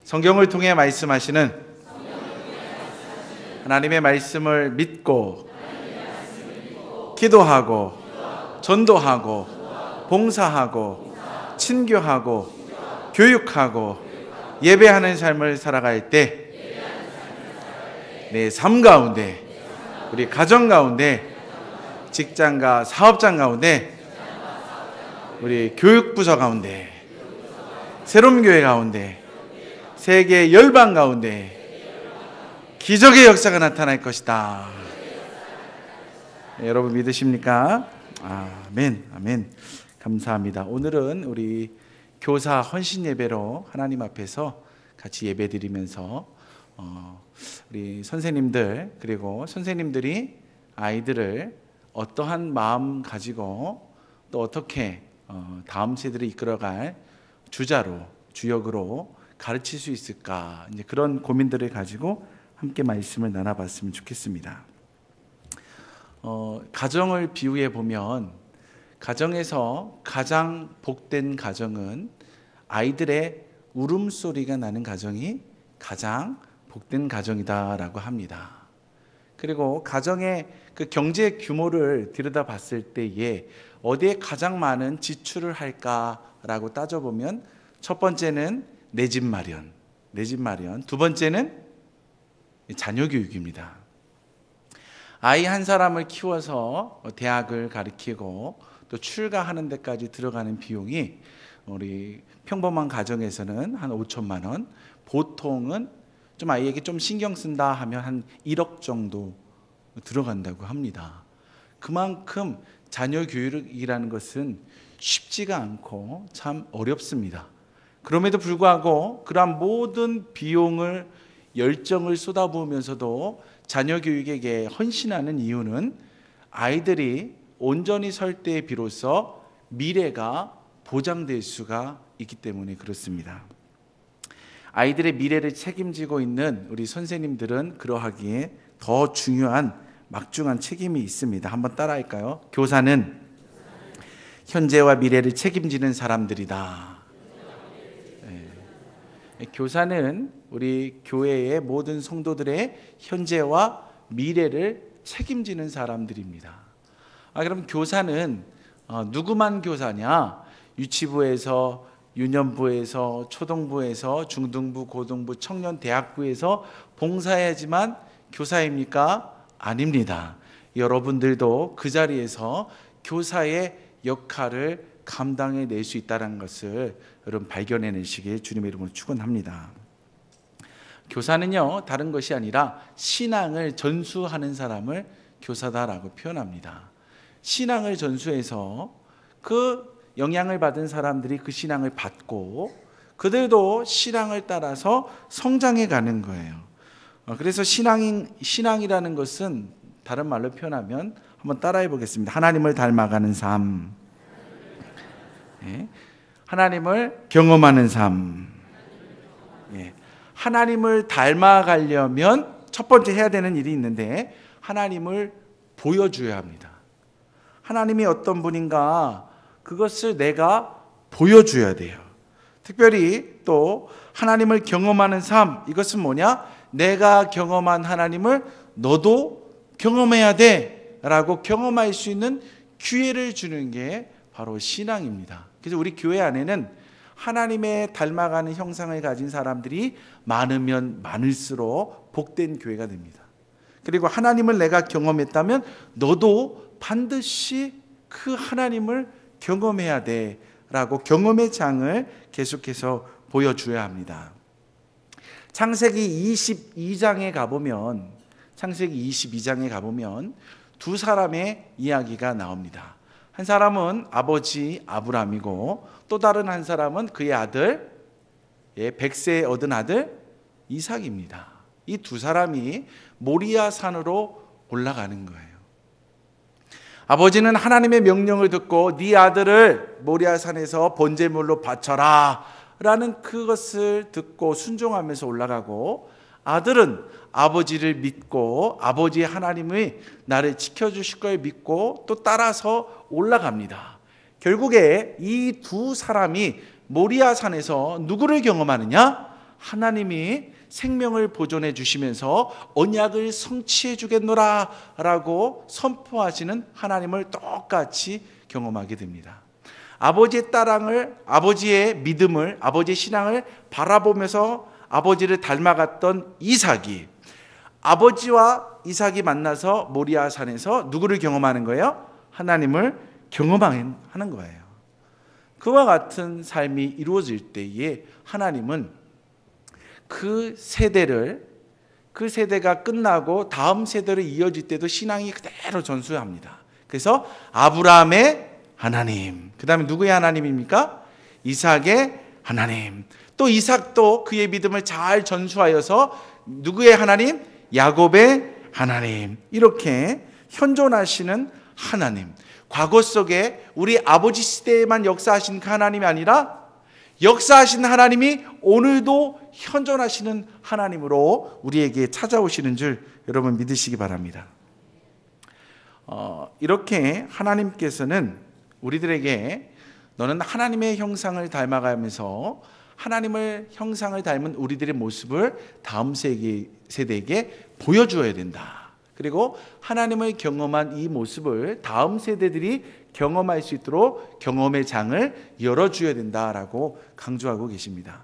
성경을 통해 말씀하시는 하나님의 말씀을 믿고 기도하고 전도하고 봉사하고 친교하고 교육하고 예배하는 삶을 살아갈 때 내 삶 가운데, 우리 가정 가운데, 직장과 사업장 가운데, 우리 교육부서 가운데, 새로운 교회 가운데, 세계 열방 가운데 기적의 역사가 나타날 것이다. 여러분 믿으십니까? 아멘, 아멘. 감사합니다. 오늘은 우리 교사 헌신 예배로 하나님 앞에서 같이 예배드리면서 우리 선생님들, 그리고 선생님들이 아이들을 어떠한 마음 가지고 또 어떻게 다음 세대를 이끌어갈 주역으로 가르칠 수 있을까, 이제 그런 고민들을 가지고 함께 말씀을 나눠봤으면 좋겠습니다. 가정을 비유해 보면, 가정에서 가장 복된 가정은 아이들의 울음소리가 나는 가정이 가장 복된 가정이다라고 합니다. 그리고 가정의 그 경제 규모를 들여다봤을 때에 어디에 가장 많은 지출을 할까라고 따져보면, 첫 번째는 내 집 마련, 두 번째는 자녀 교육입니다. 아이 한 사람을 키워서 대학을 가르치고 또 출가하는 데까지 들어가는 비용이 우리 평범한 가정에서는 한 5천만 원, 보통은 좀 아이에게 좀 신경 쓴다 하면 한 1억 정도 들어간다고 합니다. 그만큼 자녀 교육이라는 것은 쉽지가 않고 참 어렵습니다. 그럼에도 불구하고 그러한 모든 비용을, 열정을 쏟아부으면서도 자녀 교육에게 헌신하는 이유는 아이들이 온전히 설 때에 비로소 미래가 보장될 수가 있기 때문에 그렇습니다. 아이들의 미래를 책임지고 있는 우리 선생님들은 그러하기에 더 중요한 막중한 책임이 있습니다. 한번 따라할까요? 교사는 현재와 미래를 책임지는 사람들이다. 네. 교사는 우리 교회의 모든 성도들의 현재와 미래를 책임지는 사람들입니다. 그럼 교사는 누구만 교사냐? 유치부에서, 유년부에서, 초등부에서, 중등부, 고등부, 청년, 대학부에서 봉사해야지만 교사입니까? 아닙니다. 여러분들도 그 자리에서 교사의 역할을 감당해낼 수 있다는 것을 여러분 발견해내시길 주님의 이름으로 축원합니다. 교사는요, 다른 것이 아니라 신앙을 전수하는 사람을 교사다라고 표현합니다. 신앙을 전수해서 그 영향을 받은 사람들이 그 신앙을 받고 그들도 신앙을 따라서 성장해 가는 거예요. 그래서 신앙이라는 것은 다른 말로 표현하면, 한번 따라해 보겠습니다. 하나님을 닮아가는 삶, 하나님을 경험하는 삶. 하나님을 닮아가려면 첫 번째 해야 되는 일이 있는데, 하나님을 보여줘야 합니다. 하나님이 어떤 분인가, 그것을 내가 보여줘야 돼요. 특별히 또 하나님을 경험하는 삶, 이것은 뭐냐? 내가 경험한 하나님을 너도 경험해야 돼 라고 경험할 수 있는 기회를 주는 게 바로 신앙입니다. 그래서 우리 교회 안에는 하나님의 닮아가는 형상을 가진 사람들이 많으면 많을수록 복된 교회가 됩니다. 그리고 하나님을 내가 경험했다면 너도 반드시 그 하나님을 경험해야 돼 라고 경험의 장을 계속해서 보여줘야 합니다. 창세기 22장에 가보면 두 사람의 이야기가 나옵니다. 한 사람은 아버지 아브라함이고 또 다른 한 사람은 그의 아들, 100세에 얻은 아들 이삭입니다. 이 두 사람이 모리아 산으로 올라가는 거예요. 아버지는 하나님의 명령을 듣고 네 아들을 모리아 산에서 번제물로 바쳐라 라는 그것을 듣고 순종하면서 올라가고, 아들은 아버지를 믿고 아버지의 하나님이 나를 지켜주실 걸 믿고 또 따라서 올라갑니다. 결국에 이 두 사람이 모리아 산에서 누구를 경험하느냐? 하나님이 생명을 보존해 주시면서 언약을 성취해 주겠노라 라고 선포하시는 하나님을 똑같이 경험하게 됩니다. 아버지의 딸랑을, 아버지의 믿음을, 아버지의 신앙을 바라보면서 아버지를 닮아갔던 이삭이, 아버지와 이삭이 만나서 모리아 산에서 누구를 경험하는 거예요? 하나님을 경험하는 거예요. 그와 같은 삶이 이루어질 때에 하나님은 그 세대가 끝나고 다음 세대로 이어질 때도 신앙이 그대로 전수합니다. 그래서 아브라함의 하나님, 그 다음에 누구의 하나님입니까? 이삭의 하나님. 또 이삭도 그의 믿음을 잘 전수하여서 누구의 하나님? 야곱의 하나님. 이렇게 현존하시는 하나님. 과거 속에 우리 아버지 시대에만 역사하신 그 하나님이 아니라 역사하신 하나님이 오늘도 현존하시는 하나님으로 우리에게 찾아오시는 줄 여러분 믿으시기 바랍니다. 이렇게 하나님께서는 우리들에게 너는 하나님의 형상을 닮아가면서 하나님의 형상을 닮은 우리들의 모습을 다음 세대에게 보여주어야 된다. 그리고 하나님을 경험한 이 모습을 다음 세대들이 경험할 수 있도록 경험의 장을 열어줘야 된다라고 강조하고 계십니다.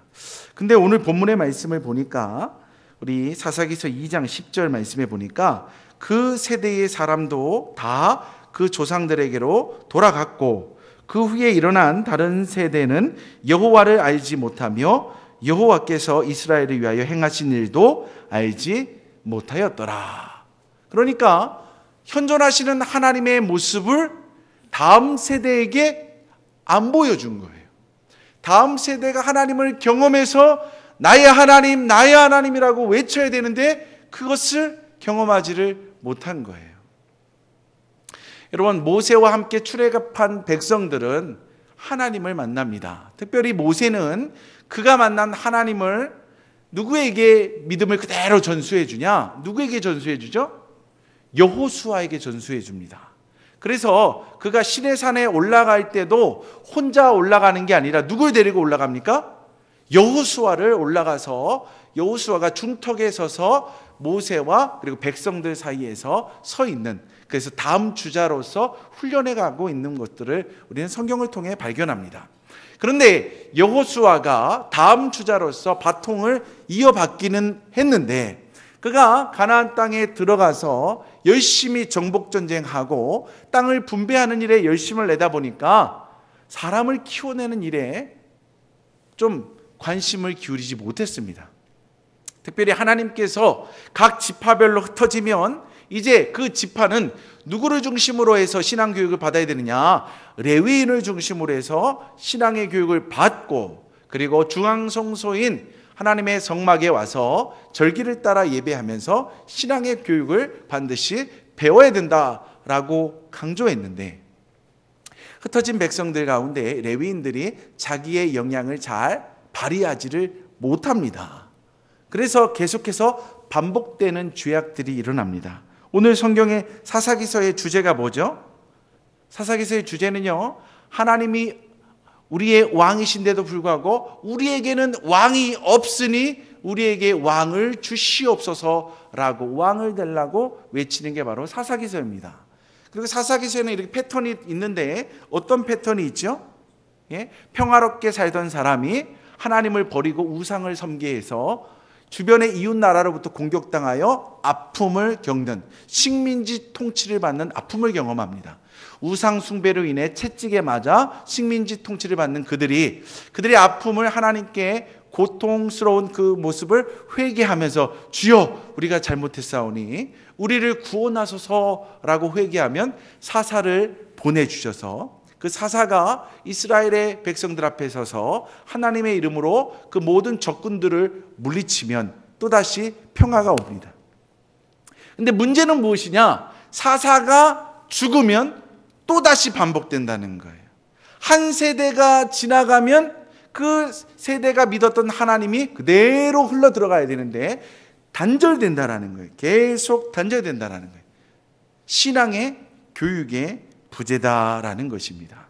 근데 오늘 본문의 말씀을 보니까 우리 사사기서 2장 10절 말씀에 보니까 그 세대의 사람도 다 그 조상들에게로 돌아갔고 그 후에 일어난 다른 세대는 여호와를 알지 못하며 여호와께서 이스라엘을 위하여 행하신 일도 알지 못하였더라. 그러니까 현존하시는 하나님의 모습을 다음 세대에게 안 보여준 거예요. 다음 세대가 하나님을 경험해서 나의 하나님, 나의 하나님이라고 외쳐야 되는데 그것을 경험하지를 못한 거예요. 여러분, 모세와 함께 출애굽한 백성들은 하나님을 만납니다. 특별히 모세는 그가 만난 하나님을 누구에게 믿음을 그대로 전수해 주냐? 누구에게 전수해 주죠? 여호수아에게 전수해 줍니다. 그래서 그가 시내산에 올라갈 때도 혼자 올라가는 게 아니라 누굴 데리고 올라갑니까? 여호수아를 올라가서 여호수아가 중턱에 서서 모세와 그리고 백성들 사이에서 서 있는, 그래서 다음 주자로서 훈련해 가고 있는 것들을 우리는 성경을 통해 발견합니다. 그런데 여호수아가 다음 주자로서 바통을 이어받기는 했는데 그가 가나안 땅에 들어가서 열심히 정복전쟁하고 땅을 분배하는 일에 열심을 내다 보니까 사람을 키워내는 일에 좀 관심을 기울이지 못했습니다. 특별히 하나님께서 각 지파별로 흩어지면 이제 그 지파는 누구를 중심으로 해서 신앙교육을 받아야 되느냐? 레위인을 중심으로 해서 신앙의 교육을 받고 그리고 중앙성소인 하나님의 성막에 와서 절기를 따라 예배하면서 신앙의 교육을 반드시 배워야 된다라고 강조했는데 흩어진 백성들 가운데 레위인들이 자기의 역량을 잘 발휘하지를 못합니다. 그래서 계속해서 반복되는 죄악들이 일어납니다. 오늘 성경의 사사기서의 주제가 뭐죠? 사사기서의 주제는요, 하나님이 우리의 왕이신데도 불구하고 우리에게는 왕이 없으니 우리에게 왕을 주시옵소서라고 왕을 달라고 외치는 게 바로 사사기서입니다. 그리고 사사기서에는 이렇게 패턴이 있는데 어떤 패턴이 있죠? 평화롭게 살던 사람이 하나님을 버리고 우상을 섬기게 해서 주변의 이웃 나라로부터 공격당하여 아픔을 겪는, 식민지 통치를 받는 아픔을 경험합니다. 우상 숭배로 인해 채찍에 맞아 식민지 통치를 받는 그들이 아픔을 하나님께 고통스러운 그 모습을 회개하면서 주여 우리가 잘못했사오니 우리를 구원하소서라고 회개하면 사사를 보내주셔서 그 사사가 이스라엘의 백성들 앞에 서서 하나님의 이름으로 그 모든 적군들을 물리치면 또다시 평화가 옵니다. 근데 문제는 무엇이냐? 사사가 죽으면 또다시 반복된다는 거예요. 한 세대가 지나가면 그 세대가 믿었던 하나님이 그대로 흘러 들어가야 되는데 단절된다라는 거예요. 계속 단절된다라는 거예요. 신앙의 교육의 부재다라는 것입니다.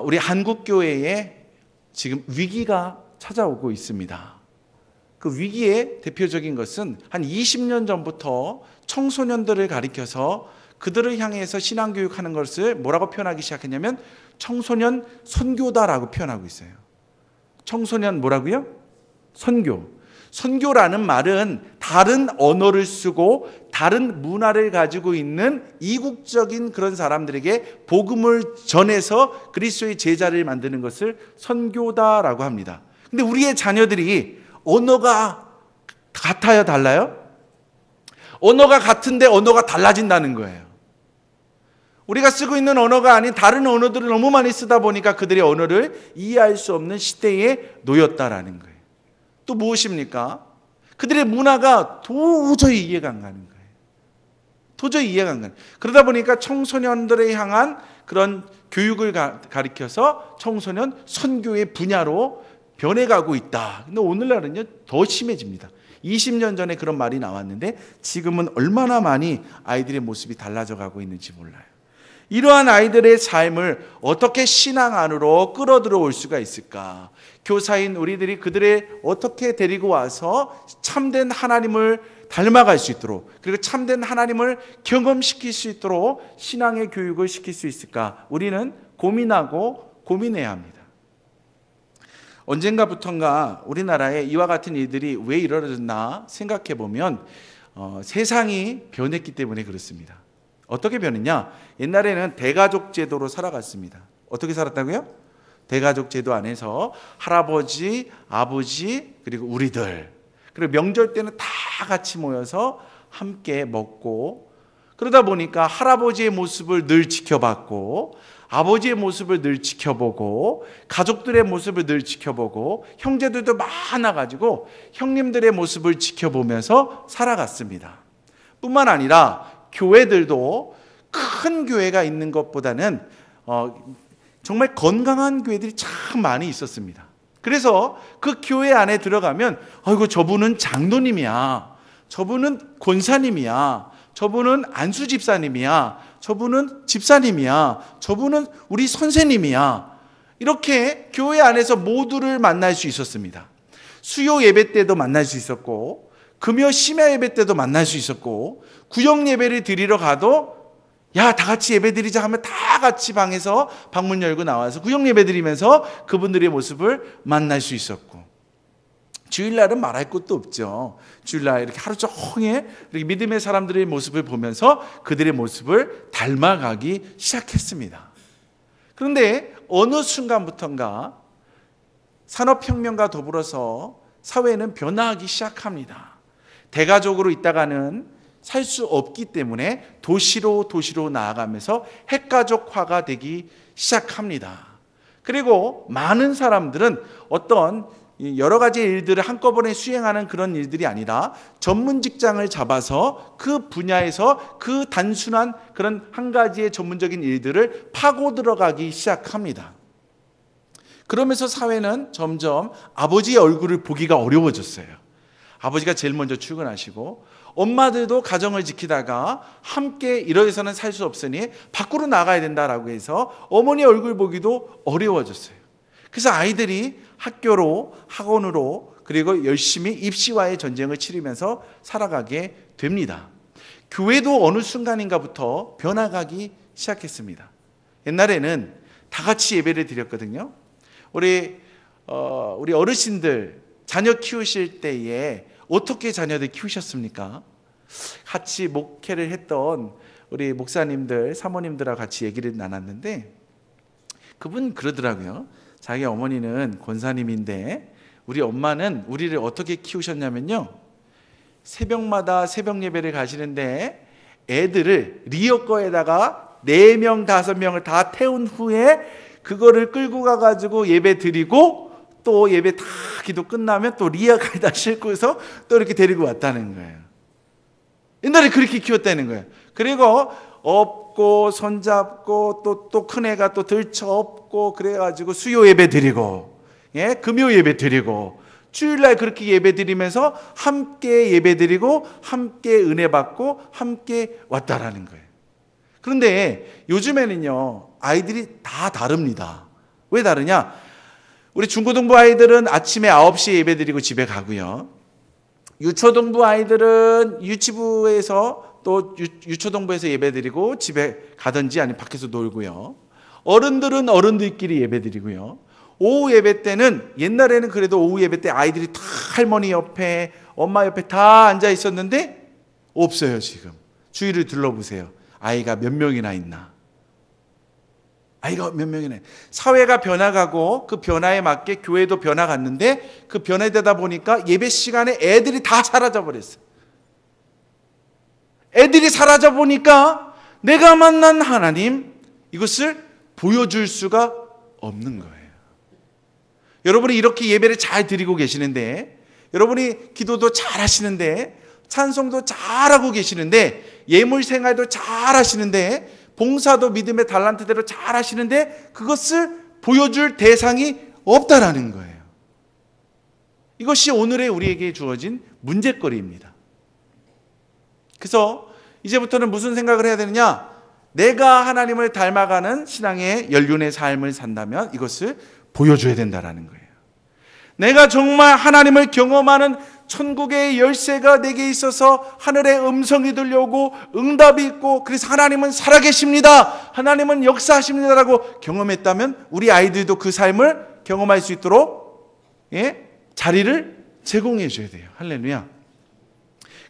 우리 한국교회에 지금 위기가 찾아오고 있습니다. 그 위기의 대표적인 것은 한 20년 전부터 청소년들을 가리켜서 그들을 향해서 신앙교육하는 것을 뭐라고 표현하기 시작했냐면 청소년 선교다라고 표현하고 있어요. 청소년 뭐라고요? 선교. 선교라는 말은 다른 언어를 쓰고 다른 문화를 가지고 있는 이국적인 그런 사람들에게 복음을 전해서 그리스도의 제자를 만드는 것을 선교다라고 합니다. 근데 우리의 자녀들이 언어가 같아요, 달라요? 언어가 같은데 언어가 달라진다는 거예요. 우리가 쓰고 있는 언어가 아닌 다른 언어들을 너무 많이 쓰다 보니까 그들의 언어를 이해할 수 없는 시대에 놓였다라는 거예요. 또 무엇입니까? 그들의 문화가 도저히 이해가 안 가는 거예요. 도저히 이해가 안 가는 거예요. 그러다 보니까 청소년들에 향한 그런 교육을 가리켜서 청소년 선교의 분야로 변해가고 있다. 근데 오늘날은요 더 심해집니다. 20년 전에 그런 말이 나왔는데 지금은 얼마나 많이 아이들의 모습이 달라져 가고 있는지 몰라요. 이러한 아이들의 삶을 어떻게 신앙 안으로 끌어들어올 수가 있을까? 교사인 우리들이 그들의 어떻게 데리고 와서 참된 하나님을 닮아갈 수 있도록, 그리고 참된 하나님을 경험시킬 수 있도록 신앙의 교육을 시킬 수 있을까? 우리는 고민하고 고민해야 합니다. 언젠가부턴가 우리나라에 이와 같은 일들이 왜 일어났나 생각해 보면 세상이 변했기 때문에 그렇습니다. 어떻게 변했냐? 옛날에는 대가족 제도로 살아갔습니다. 어떻게 살았다고요? 대가족 제도 안에서 할아버지, 아버지, 그리고 우리들, 그리고 명절 때는 다 같이 모여서 함께 먹고, 그러다 보니까 할아버지의 모습을 늘 지켜봤고 아버지의 모습을 늘 지켜보고 가족들의 모습을 늘 지켜보고 형제들도 많아가지고 형님들의 모습을 지켜보면서 살아갔습니다. 뿐만 아니라 교회들도 큰 교회가 있는 것보다는 정말 건강한 교회들이 참 많이 있었습니다. 그래서 그 교회 안에 들어가면 아이고 저분은 장로님이야, 저분은 권사님이야, 저분은 안수 집사님이야, 저분은 집사님이야, 저분은 우리 선생님이야, 이렇게 교회 안에서 모두를 만날 수 있었습니다. 수요 예배 때도 만날 수 있었고 금요 심야 예배 때도 만날 수 있었고 구역 예배를 드리러 가도 야, 다 같이 예배 드리자 하면 다 같이 방에서 방문 열고 나와서 구역 예배 드리면서 그분들의 모습을 만날 수 있었고, 주일날은 말할 것도 없죠. 주일날 이렇게 하루 종일 이렇게 믿음의 사람들의 모습을 보면서 그들의 모습을 닮아가기 시작했습니다. 그런데 어느 순간부터인가 산업혁명과 더불어서 사회는 변화하기 시작합니다. 대가족으로 있다가는 살 수 없기 때문에 도시로 나아가면서 핵가족화가 되기 시작합니다. 그리고 많은 사람들은 어떤 여러 가지 일들을 한꺼번에 수행하는 그런 일들이 아니라 전문 직장을 잡아서 그 분야에서 그 단순한 그런 한 가지의 전문적인 일들을 파고 들어가기 시작합니다. 그러면서 사회는 점점 아버지의 얼굴을 보기가 어려워졌어요. 아버지가 제일 먼저 출근하시고 엄마들도 가정을 지키다가 함께 이러해서는 살 수 없으니 밖으로 나가야 된다라고 해서 어머니 얼굴 보기도 어려워졌어요. 그래서 아이들이 학교로, 학원으로, 그리고 열심히 입시와의 전쟁을 치르면서 살아가게 됩니다. 교회도 어느 순간인가부터 변화가기 시작했습니다. 옛날에는 다 같이 예배를 드렸거든요. 우리 어르신들 자녀 키우실 때에 어떻게 자녀들 키우셨습니까? 같이 목회를 했던 우리 목사님들, 사모님들하고 같이 얘기를 나눴는데 그분 그러더라고요. 자기 어머니는 권사님인데 우리 엄마는 우리를 어떻게 키우셨냐면요, 새벽마다 새벽 예배를 가시는데 애들을 리어커에다가 4명, 5명을 다 태운 후에 그거를 끌고 가가지고 예배 드리고 또 예배 다 기도 끝나면 또 리어카에다 싣고서 또 이렇게 데리고 왔다는 거예요. 옛날에 그렇게 키웠다는 거예요. 그리고 업고 손잡고 또 큰 애가 또 들쳐 업고 그래가지고 수요 예배 드리고, 예, 금요 예배 드리고 주일날 그렇게 예배 드리면서 함께 예배 드리고 함께 은혜 받고 함께 왔다라는 거예요. 그런데 요즘에는요 아이들이 다 다릅니다. 왜 다르냐? 우리 중고등부 아이들은 아침에 9시에 예배드리고 집에 가고요. 유초등부 아이들은 유치부에서 또 유초등부에서 예배드리고 집에 가든지 아니면 밖에서 놀고요. 어른들은 어른들끼리 예배드리고요. 오후 예배 때는, 옛날에는 그래도 오후 예배 때 아이들이 다 할머니 옆에, 엄마 옆에 다 앉아 있었는데 없어요. 지금 주위를 둘러보세요. 아이가 몇 명이나 있나? 아이가 몇 명이나 있나? 사회가 변화가고 그 변화에 맞게 교회도 변화갔는데 그 변화되다 보니까 예배 시간에 애들이 다 사라져 버렸어요. 애들이 사라져 보니까 내가 만난 하나님, 이것을 보여줄 수가 없는 거예요. 여러분이 이렇게 예배를 잘 드리고 계시는데, 여러분이 기도도 잘 하시는데, 찬송도 잘하고 계시는데, 예물 생활도 잘 하시는데, 봉사도 믿음의 달란트대로 잘 하시는데 그것을 보여줄 대상이 없다라는 거예요. 이것이 오늘의 우리에게 주어진 문제거리입니다. 그래서 이제부터는 무슨 생각을 해야 되느냐? 내가 하나님을 닮아가는 신앙의 연륜의 삶을 산다면 이것을 보여줘야 된다라는 거예요. 내가 정말 하나님을 경험하는 천국의 열쇠가 내게 있어서 하늘의 음성이 들려오고 응답이 있고, 그래서 하나님은 살아계십니다, 하나님은 역사하십니다라고 경험했다면 우리 아이들도 그 삶을 경험할 수 있도록 자리를 제공해 줘야 돼요. 할렐루야.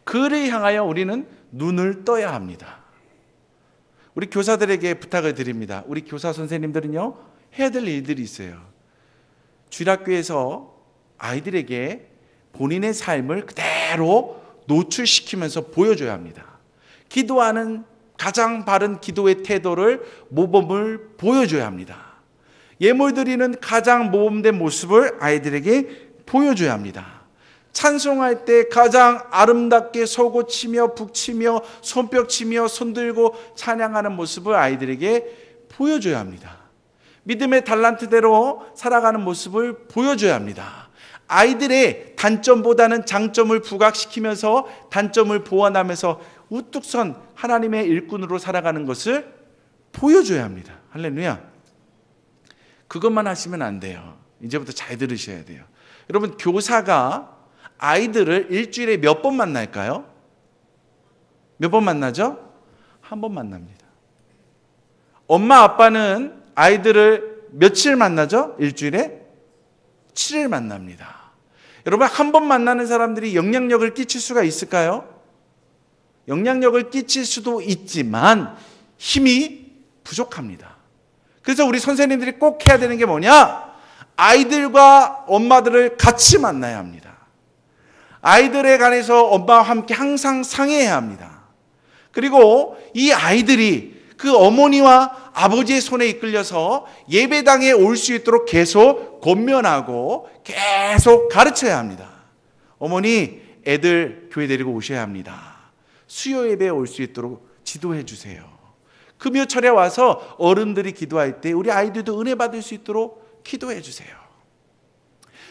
그를 향하여 우리는 눈을 떠야 합니다. 우리 교사들에게 부탁을 드립니다. 우리 교사 선생님들은요, 해야 될 일들이 있어요. 주일학교에서 아이들에게 본인의 삶을 그대로 노출시키면서 보여줘야 합니다. 기도하는 가장 바른 기도의 태도를, 모범을 보여줘야 합니다. 예물 드리는 가장 모범된 모습을 아이들에게 보여줘야 합니다. 찬송할 때 가장 아름답게 서고 치며 북치며 손뼉 치며 손들고 찬양하는 모습을 아이들에게 보여줘야 합니다. 믿음의 달란트대로 살아가는 모습을 보여줘야 합니다. 아이들의 단점보다는 장점을 부각시키면서 단점을 보완하면서 우뚝 선 하나님의 일꾼으로 살아가는 것을 보여줘야 합니다. 할렐루야. 그것만 하시면 안 돼요. 이제부터 잘 들으셔야 돼요. 여러분, 교사가 아이들을 일주일에 몇 번 만날까요? 몇 번 만나죠? 한 번 만납니다. 엄마 아빠는 아이들을 며칠 만나죠? 일주일에 7일 만납니다. 여러분, 한 번 만나는 사람들이 영향력을 끼칠 수가 있을까요? 영향력을 끼칠 수도 있지만 힘이 부족합니다. 그래서 우리 선생님들이 꼭 해야 되는 게 뭐냐? 아이들과 엄마들을 같이 만나야 합니다. 아이들에 관해서 엄마와 함께 항상 상의해야 합니다. 그리고 이 아이들이 그 어머니와 아버지의 손에 이끌려서 예배당에 올 수 있도록 계속 권면하고 계속 가르쳐야 합니다. 어머니, 애들 교회 데리고 오셔야 합니다. 수요 예배에 올 수 있도록 지도해 주세요. 금요철에 와서 어른들이 기도할 때 우리 아이들도 은혜 받을 수 있도록 기도해 주세요.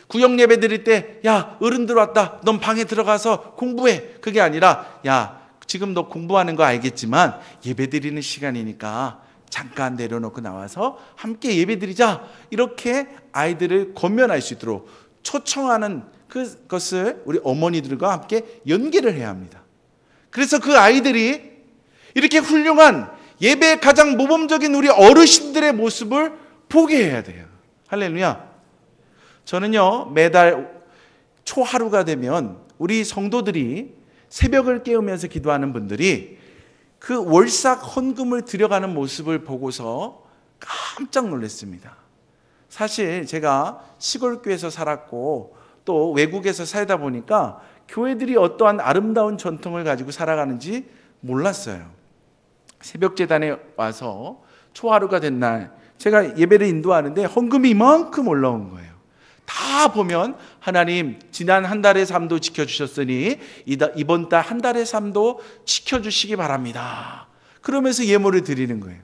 구역 예배 드릴 때, 야, 어른들 왔다, 넌 방에 들어가서 공부해. 그게 아니라, 야, 지금 너 공부하는 거 알겠지만 예배 드리는 시간이니까 잠깐 내려놓고 나와서 함께 예배 드리자. 이렇게 아이들을 권면할 수 있도록 초청하는 그것을 우리 어머니들과 함께 연계를 해야 합니다. 그래서 그 아이들이 이렇게 훌륭한 예배의 가장 모범적인 우리 어르신들의 모습을 보게 해야 돼요. 할렐루야. 저는요, 매달 초하루가 되면 우리 성도들이 새벽을 깨우면서 기도하는 분들이 그 월삭 헌금을 들여가는 모습을 보고서 깜짝 놀랐습니다. 사실 제가 시골교회에서 살았고 또 외국에서 살다 보니까 교회들이 어떠한 아름다운 전통을 가지고 살아가는지 몰랐어요. 새벽재단에 와서 초하루가 된 날 제가 예배를 인도하는데 헌금이 이만큼 올라온 거예요. 다 보면 하나님, 지난 한 달의 삶도 지켜주셨으니 이번 달 한 달의 삶도 지켜주시기 바랍니다. 그러면서 예물을 드리는 거예요.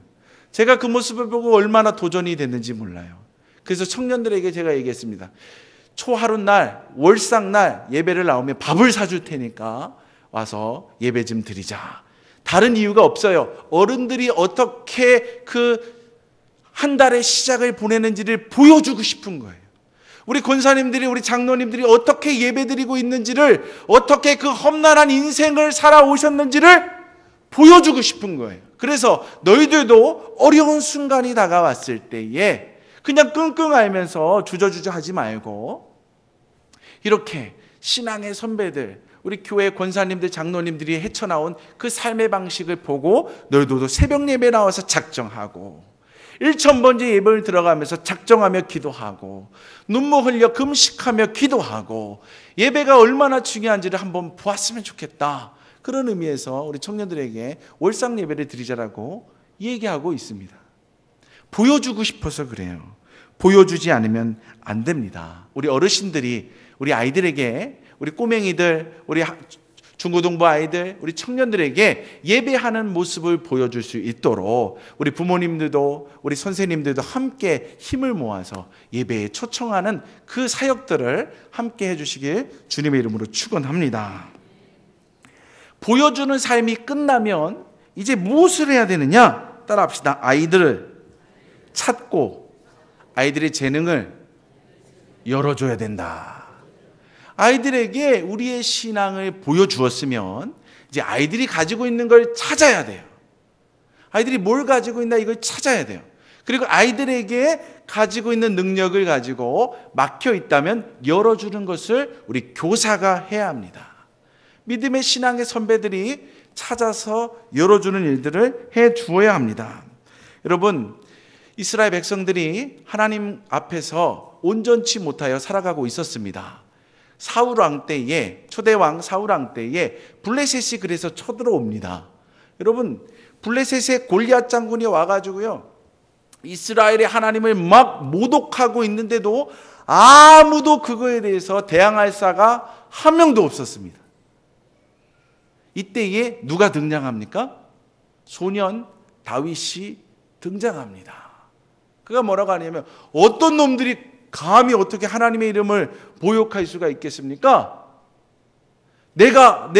제가 그 모습을 보고 얼마나 도전이 됐는지 몰라요. 그래서 청년들에게 제가 얘기했습니다. 초하루 날, 월삭 날 예배를 나오면 밥을 사줄 테니까 와서 예배 좀 드리자. 다른 이유가 없어요. 어른들이 어떻게 그 한 달의 시작을 보내는지를 보여주고 싶은 거예요. 우리 권사님들이, 우리 장로님들이 어떻게 예배드리고 있는지를, 어떻게 그 험난한 인생을 살아오셨는지를 보여주고 싶은 거예요. 그래서 너희들도 어려운 순간이 다가왔을 때에 그냥 끙끙 앓면서 주저주저 하지 말고, 이렇게 신앙의 선배들, 우리 교회 권사님들, 장로님들이 헤쳐나온 그 삶의 방식을 보고 너희들도 새벽 예배 나와서 작정하고, 1000번째 예배를 들어가면서 작정하며 기도하고, 눈물 흘려 금식하며 기도하고, 예배가 얼마나 중요한지를 한번 보았으면 좋겠다. 그런 의미에서 우리 청년들에게 월상 예배를 드리자라고 얘기하고 있습니다. 보여주고 싶어서 그래요. 보여주지 않으면 안 됩니다. 우리 어르신들이 우리 아이들에게, 우리 꼬맹이들, 우리 중고등부 아이들, 우리 청년들에게 예배하는 모습을 보여줄 수 있도록 우리 부모님들도, 우리 선생님들도 함께 힘을 모아서 예배에 초청하는 그 사역들을 함께 해주시길 주님의 이름으로 축원합니다. 보여주는 삶이 끝나면 이제 무엇을 해야 되느냐? 따라합시다. 아이들을 찾고 아이들의 재능을 열어줘야 된다. 아이들에게 우리의 신앙을 보여주었으면 이제 아이들이 가지고 있는 걸 찾아야 돼요. 아이들이 뭘 가지고 있나 이걸 찾아야 돼요. 그리고 아이들에게 가지고 있는 능력을 가지고 막혀 있다면 열어주는 것을 우리 교사가 해야 합니다. 믿음의 신앙의 선배들이 찾아서 열어주는 일들을 해 주어야 합니다. 여러분, 이스라엘 백성들이 하나님 앞에서 온전치 못하여 살아가고 있었습니다. 사울왕 때에, 초대왕 사울왕 때에 블레셋이 그래서 쳐들어옵니다. 여러분, 블레셋의 골리앗 장군이 와가지고요, 이스라엘의 하나님을 막 모독하고 있는데도 아무도 그거에 대해서 대항할 사가 한 명도 없었습니다. 이때에 누가 등장합니까? 소년 다윗이 등장합니다. 그가 뭐라고 하냐면, 어떤 놈들이 감히 어떻게 하나님의 이름을 모욕할 수가 있겠습니까? 내가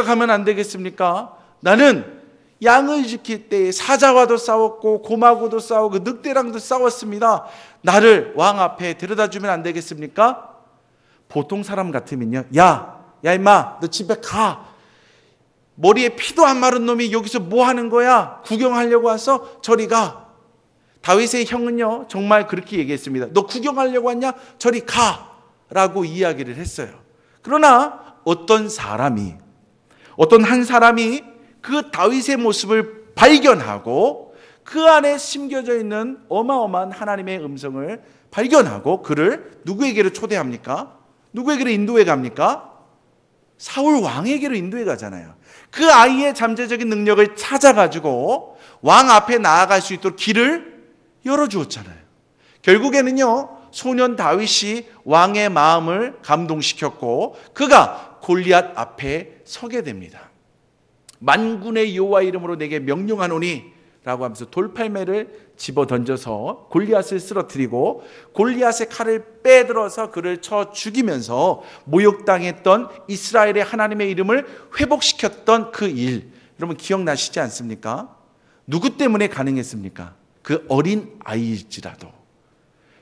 가면 안 되겠습니까? 나는 양을 지킬 때 사자와도 싸웠고 곰하고도 싸우고 늑대랑도 싸웠습니다. 나를 왕 앞에 데려다 주면 안 되겠습니까? 보통 사람 같으면요, 야 임마, 너 집에 가. 머리에 피도 안 마른 놈이 여기서 뭐 하는 거야? 구경하려고 와서 저리 가. 다윗의 형은요, 정말 그렇게 얘기했습니다. 너 구경하려고 왔냐? 저리 가. 라고 이야기를 했어요. 그러나 어떤 한 사람이 그 다윗의 모습을 발견하고 그 안에 심겨져 있는 어마어마한 하나님의 음성을 발견하고 그를 누구에게로 초대합니까? 누구에게로 인도해 갑니까? 사울 왕에게로 인도해 가잖아요. 그 아이의 잠재적인 능력을 찾아가지고 왕 앞에 나아갈 수 있도록 길을 열어주었잖아요. 결국에는요, 소년 다윗이 왕의 마음을 감동시켰고 그가 골리앗 앞에 서게 됩니다. 만군의 여호와 이름으로 내게 명령하노니 라고 하면서 돌팔매를 집어 던져서 골리앗을 쓰러뜨리고 골리앗의 칼을 빼들어서 그를 쳐 죽이면서 모욕당했던 이스라엘의 하나님의 이름을 회복시켰던 그 일, 여러분 기억나시지 않습니까? 누구 때문에 가능했습니까? 그 어린 아이일지라도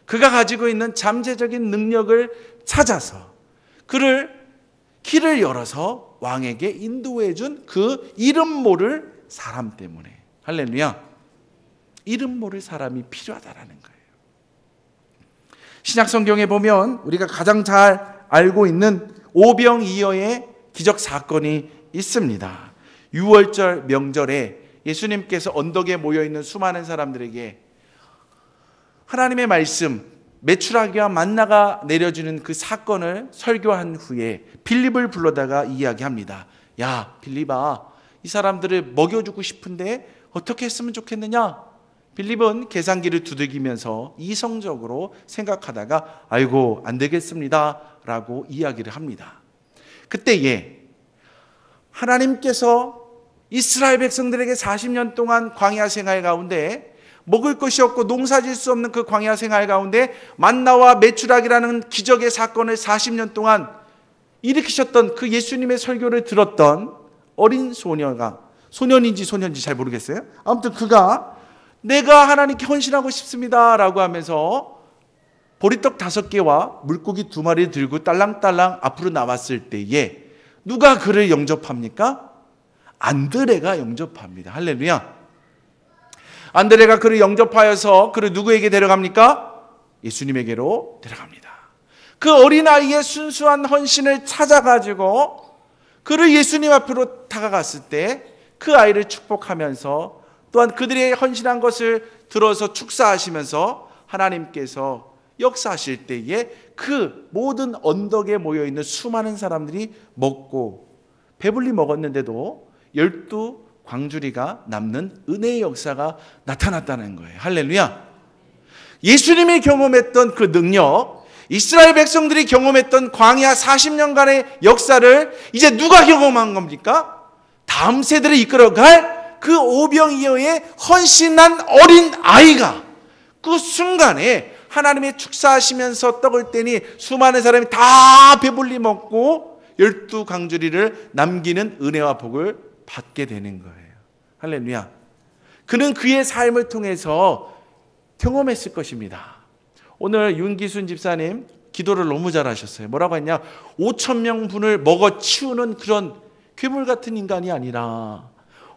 그가 가지고 있는 잠재적인 능력을 찾아서 그를 길을 열어서 왕에게 인도해 준 그 이름 모를 사람 때문에, 할렐루야, 이름 모를 사람이 필요하다라는 거예요. 신약 성경에 보면 우리가 가장 잘 알고 있는 오병이어의 기적 사건이 있습니다. 6월절 명절에 예수님께서 언덕에 모여있는 수많은 사람들에게 하나님의 말씀, 메추라기와 만나가 내려주는 그 사건을 설교한 후에 빌립을 불러다가 이야기합니다. 야 빌립아, 이 사람들을 먹여주고 싶은데 어떻게 했으면 좋겠느냐? 빌립은 계산기를 두들기면서 이성적으로 생각하다가 아이고 안 되겠습니다 라고 이야기를 합니다. 그때에 하나님께서 이스라엘 백성들에게 40년 동안 광야 생활 가운데 먹을 것이 없고 농사질 수 없는 그 광야 생활 가운데 만나와 메추라기라는 기적의 사건을 40년 동안 일으키셨던 그 예수님의 설교를 들었던 어린 소년인지 소년인지 잘 모르겠어요. 아무튼 그가 내가 하나님께 헌신하고 싶습니다 라고 하면서 보리떡 5개와 물고기 2마리를 들고 딸랑딸랑 앞으로 나왔을 때에 누가 그를 영접합니까? 안드레가 영접합니다. 할렐루야. 안드레가 그를 영접하여서 그를 누구에게 데려갑니까? 예수님에게로 데려갑니다. 그 어린아이의 순수한 헌신을 찾아가지고 그를 예수님 앞으로 다가갔을 때 그 아이를 축복하면서 또한 그들의 헌신한 것을 들어서 축사하시면서 하나님께서 역사하실 때에 그 모든 언덕에 모여있는 수많은 사람들이 먹고 배불리 먹었는데도 12광주리가 남는 은혜의 역사가 나타났다는 거예요. 할렐루야. 예수님이 경험했던 그 능력, 이스라엘 백성들이 경험했던 광야 40년간의 역사를 이제 누가 경험한 겁니까? 다음 세대를 이끌어갈 그 오병이어의 헌신한 어린 아이가 그 순간에 하나님의 축사하시면서 떡을 떼니 수많은 사람이 다 배불리 먹고 12광주리를 남기는 은혜와 복을 받게 되는 거예요. 할렐루야. 그는 그의 삶을 통해서 경험했을 것입니다. 오늘 윤기순 집사님 기도를 너무 잘하셨어요. 뭐라고 했냐? 5,000명 분을 먹어 치우는 그런 괴물 같은 인간이 아니라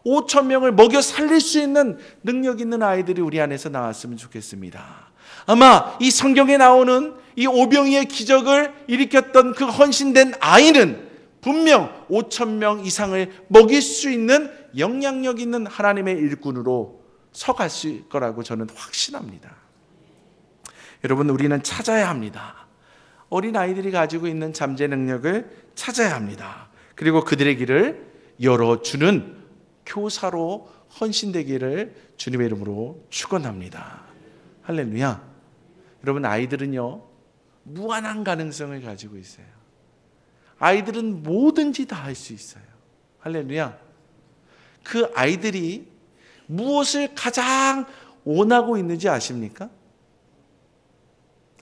5,000명을 먹여 살릴 수 있는 능력 있는 아이들이 우리 안에서 나왔으면 좋겠습니다. 아마 이 성경에 나오는 이 오병이의 기적을 일으켰던 그 헌신된 아이는 분명 5,000명 이상을 먹일 수 있는 영향력 있는 하나님의 일꾼으로 서갈 거라고 저는 확신합니다. 여러분, 우리는 찾아야 합니다. 어린 아이들이 가지고 있는 잠재 능력을 찾아야 합니다. 그리고 그들의 길을 열어주는 교사로 헌신되기를 주님의 이름으로 축원합니다. 할렐루야. 여러분, 아이들은요 무한한 가능성을 가지고 있어요. 아이들은 뭐든지 다 할 수 있어요. 할렐루야. 그 아이들이 무엇을 가장 원하고 있는지 아십니까?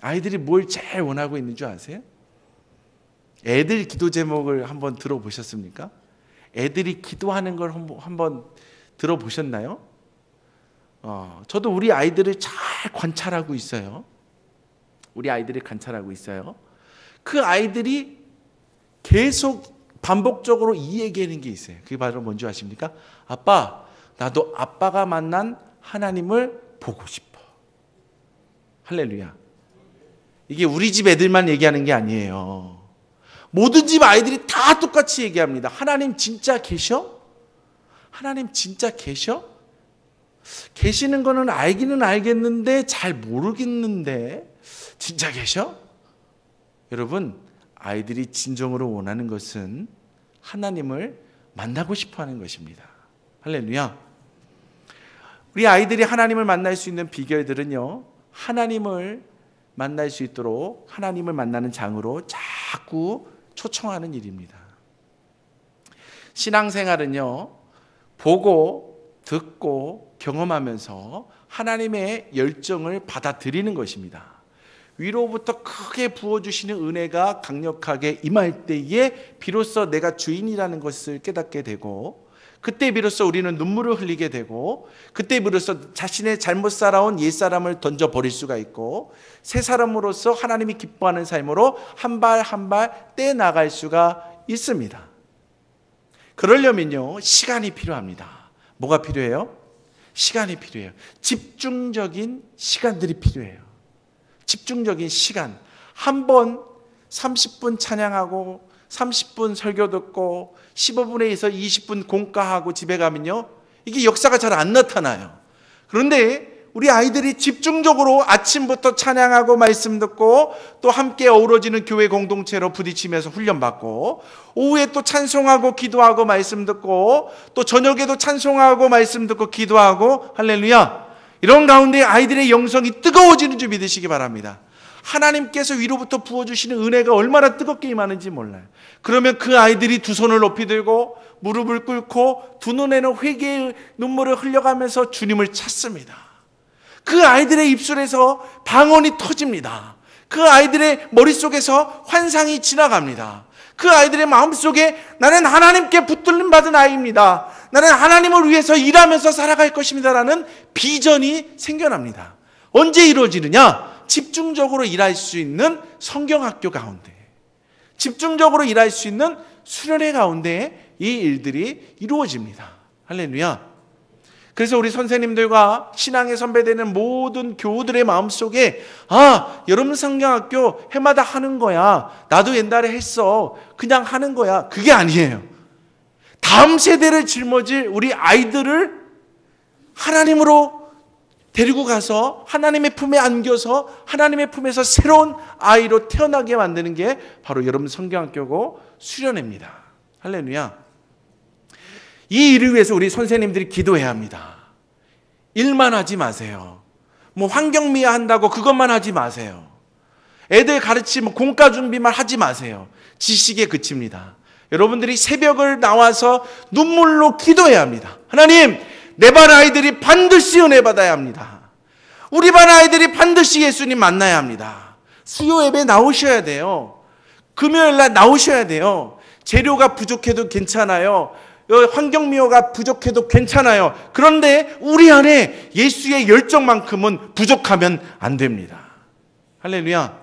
아이들이 뭘 제일 원하고 있는 줄 아세요? 애들 기도 제목을 한번 들어보셨습니까? 애들이 기도하는 걸 한번 들어보셨나요? 저도 우리 아이들을 잘 관찰하고 있어요. 우리 아이들을 관찰하고 있어요. 그 아이들이 계속 반복적으로 이 얘기하는 게 있어요. 그게 바로 뭔지 아십니까? 아빠, 나도 아빠가 만난 하나님을 보고 싶어. 할렐루야. 이게 우리 집 애들만 얘기하는 게 아니에요. 모든 집 아이들이 다 똑같이 얘기합니다. 하나님 진짜 계셔? 하나님 진짜 계셔? 계시는 거는 알기는 알겠는데 잘 모르겠는데 진짜 계셔? 여러분, 아이들이 진정으로 원하는 것은 하나님을 만나고 싶어 하는 것입니다. 할렐루야. 우리 아이들이 하나님을 만날 수 있는 비결들은요, 하나님을 만날 수 있도록 하나님을 만나는 장으로 자꾸 초청하는 일입니다. 신앙생활은요, 보고 듣고 경험하면서 하나님의 열정을 받아들이는 것입니다. 위로부터 크게 부어주시는 은혜가 강력하게 임할 때에 비로소 내가 주인이라는 것을 깨닫게 되고, 그때 비로소 우리는 눈물을 흘리게 되고, 그때 비로소 자신의 잘못 살아온 옛사람을 던져버릴 수가 있고, 새 사람으로서 하나님이 기뻐하는 삶으로 한 발 한 발 떼나갈 수가 있습니다. 그러려면요, 시간이 필요합니다. 뭐가 필요해요? 시간이 필요해요. 집중적인 시간들이 필요해요. 집중적인 시간. 한 번 30분 찬양하고 30분 설교 듣고 15분에서 20분 공과하고 집에 가면요, 이게 역사가 잘 안 나타나요. 그런데 우리 아이들이 집중적으로 아침부터 찬양하고 말씀 듣고 또 함께 어우러지는 교회 공동체로 부딪히면서 훈련받고, 오후에 또 찬송하고 기도하고 말씀 듣고, 또 저녁에도 찬송하고 말씀 듣고 기도하고, 할렐루야. 이런 가운데 아이들의 영성이 뜨거워지는 줄 믿으시기 바랍니다. 하나님께서 위로부터 부어주시는 은혜가 얼마나 뜨겁게 임하는지 몰라요. 그러면 그 아이들이 두 손을 높이 들고 무릎을 꿇고 두 눈에는 회개의 눈물을 흘려가면서 주님을 찾습니다. 그 아이들의 입술에서 방언이 터집니다. 그 아이들의 머릿속에서 환상이 지나갑니다. 그 아이들의 마음속에 나는 하나님께 붙들림 받은 아이입니다. 나는 하나님을 위해서 일하면서 살아갈 것입니다 라는 비전이 생겨납니다. 언제 이루어지느냐? 집중적으로 일할 수 있는 성경학교 가운데, 집중적으로 일할 수 있는 수련회 가운데 이 일들이 이루어집니다. 할렐루야. 그래서 우리 선생님들과 신앙의 선배되는 모든 교우들의 마음속에 여러분 성경학교 해마다 하는 거야. 나도 옛날에 했어. 그냥 하는 거야. 그게 아니에요. 다음 세대를 짊어질 우리 아이들을 하나님으로 데리고 가서 하나님의 품에 안겨서 하나님의 품에서 새로운 아이로 태어나게 만드는 게 바로 여러분 성경학교고 수련회입니다. 할렐루야. 이 일을 위해서 우리 선생님들이 기도해야 합니다. 일만 하지 마세요. 환경미화 한다고 그것만 하지 마세요. 애들 가르치면 공과 준비만 하지 마세요. 지식에 그칩니다. 여러분들이 새벽을 나와서 눈물로 기도해야 합니다. 하나님, 내 반 아이들이 반드시 은혜 받아야 합니다. 우리 반 아이들이 반드시 예수님 만나야 합니다. 수요 예배 나오셔야 돼요. 금요일 날 나오셔야 돼요. 재료가 부족해도 괜찮아요. 환경미화가 부족해도 괜찮아요. 그런데 우리 안에 예수의 열정만큼은 부족하면 안 됩니다. 할렐루야.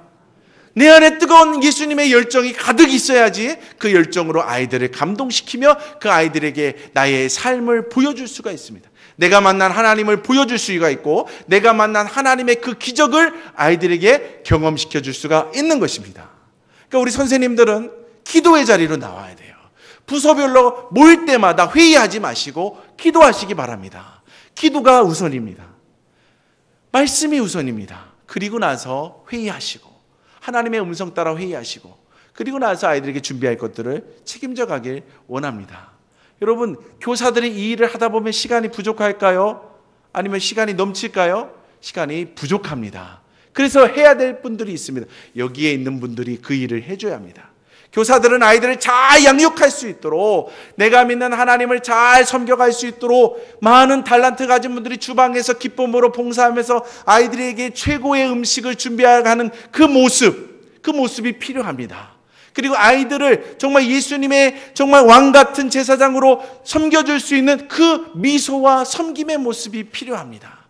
내 안에 뜨거운 예수님의 열정이 가득 있어야지 그 열정으로 아이들을 감동시키며 그 아이들에게 나의 삶을 보여줄 수가 있습니다. 내가 만난 하나님을 보여줄 수가 있고 내가 만난 하나님의 그 기적을 아이들에게 경험시켜 줄 수가 있는 것입니다. 그러니까 우리 선생님들은 기도의 자리로 나와야 돼요. 부서별로 모일 때마다 회의하지 마시고 기도하시기 바랍니다. 기도가 우선입니다. 말씀이 우선입니다. 그리고 나서 회의하시고 하나님의 음성 따라 회의하시고 그리고 나서 아이들에게 준비할 것들을 책임져 가길 원합니다. 여러분, 교사들이 이 일을 하다 보면 시간이 부족할까요? 아니면 시간이 넘칠까요? 시간이 부족합니다. 그래서 해야 될 분들이 있습니다. 여기에 있는 분들이 그 일을 해줘야 합니다. 교사들은 아이들을 잘 양육할 수 있도록, 내가 믿는 하나님을 잘 섬겨갈 수 있도록 많은 달란트 가진 분들이 주방에서 기쁨으로 봉사하면서 아이들에게 최고의 음식을 준비하는 그 모습이 필요합니다. 그리고 아이들을 정말 예수님의 정말 왕 같은 제사장으로 섬겨줄 수 있는 그 미소와 섬김의 모습이 필요합니다.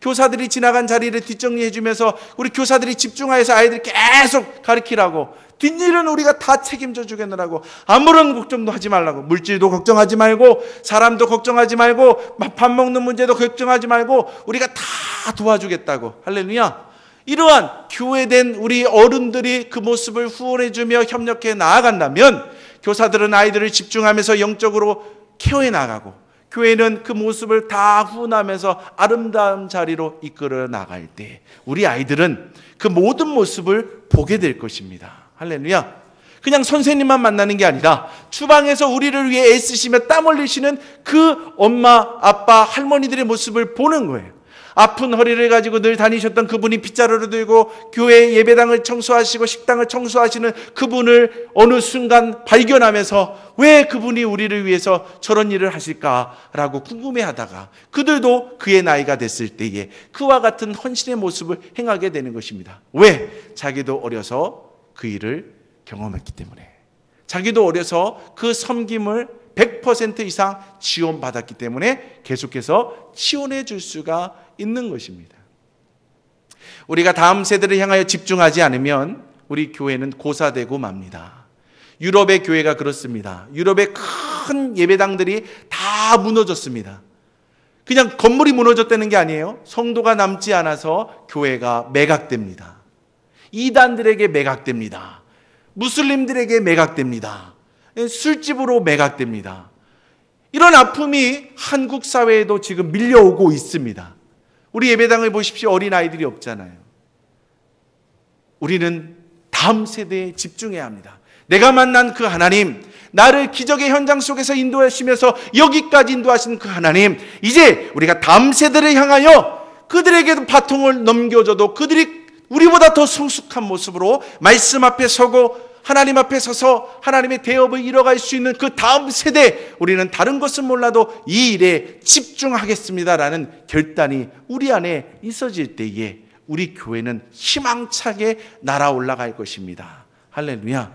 교사들이 지나간 자리를 뒷정리해주면서 우리 교사들이 집중하여서 아이들 계속 가르치라고, 뒷일은 우리가 다 책임져 주겠느라고, 아무런 걱정도 하지 말라고, 물질도 걱정하지 말고 사람도 걱정하지 말고 밥 먹는 문제도 걱정하지 말고 우리가 다 도와주겠다고. 할렐루야. 이러한 교회된 우리 어른들이 그 모습을 후원해주며 협력해 나아간다면 교사들은 아이들을 집중하면서 영적으로 케어해 나가고 교회는 그 모습을 다 후원하면서 아름다운 자리로 이끌어 나갈 때 우리 아이들은 그 모든 모습을 보게 될 것입니다. 할렐루야. 그냥 선생님만 만나는 게 아니라 주방에서 우리를 위해 애쓰시며 땀 흘리시는 그 엄마, 아빠, 할머니들의 모습을 보는 거예요. 아픈 허리를 가지고 늘 다니셨던 그분이 빗자루를 들고 교회 예배당을 청소하시고 식당을 청소하시는 그분을 어느 순간 발견하면서 왜 그분이 우리를 위해서 저런 일을 하실까라고 궁금해하다가 그들도 그의 나이가 됐을 때에 그와 같은 헌신의 모습을 행하게 되는 것입니다. 왜? 자기도 어려서 그 일을 경험했기 때문에, 자기도 어려서 그 섬김을 100% 이상 지원받았기 때문에 계속해서 지원해 줄 수가 있는 것입니다. 우리가 다음 세대를 향하여 집중하지 않으면 우리 교회는 고사되고 맙니다. 유럽의 교회가 그렇습니다. 유럽의 큰 예배당들이 다 무너졌습니다. 그냥 건물이 무너졌다는 게 아니에요. 성도가 남지 않아서 교회가 매각됩니다. 이단들에게 매각됩니다. 무슬림들에게 매각됩니다. 술집으로 매각됩니다. 이런 아픔이 한국 사회에도 지금 밀려오고 있습니다. 우리 예배당을 보십시오. 어린아이들이 없잖아요. 우리는 다음 세대에 집중해야 합니다. 내가 만난 그 하나님, 나를 기적의 현장 속에서 인도하시면서 여기까지 인도하신 그 하나님, 이제 우리가 다음 세대를 향하여 그들에게도 바통을 넘겨줘도 그들이 우리보다 더 성숙한 모습으로 말씀 앞에 서고 하나님 앞에 서서 하나님의 대업을 이뤄갈 수 있는 그 다음 세대, 우리는 다른 것은 몰라도 이 일에 집중하겠습니다라는 결단이 우리 안에 있어질 때에 우리 교회는 희망차게 날아 올라갈 것입니다. 할렐루야.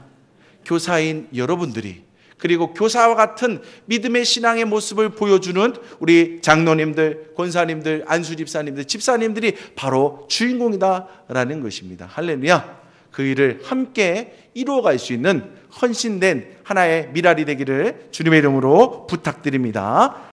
교사인 여러분들이 그리고 교사와 같은 믿음의 신앙의 모습을 보여주는 우리 장로님들, 권사님들, 안수집사님들, 집사님들이 바로 주인공이다라는 것입니다. 할렐루야. 그 일을 함께 이루어갈 수 있는 헌신된 하나의 미랄이 되기를 주님의 이름으로 부탁드립니다.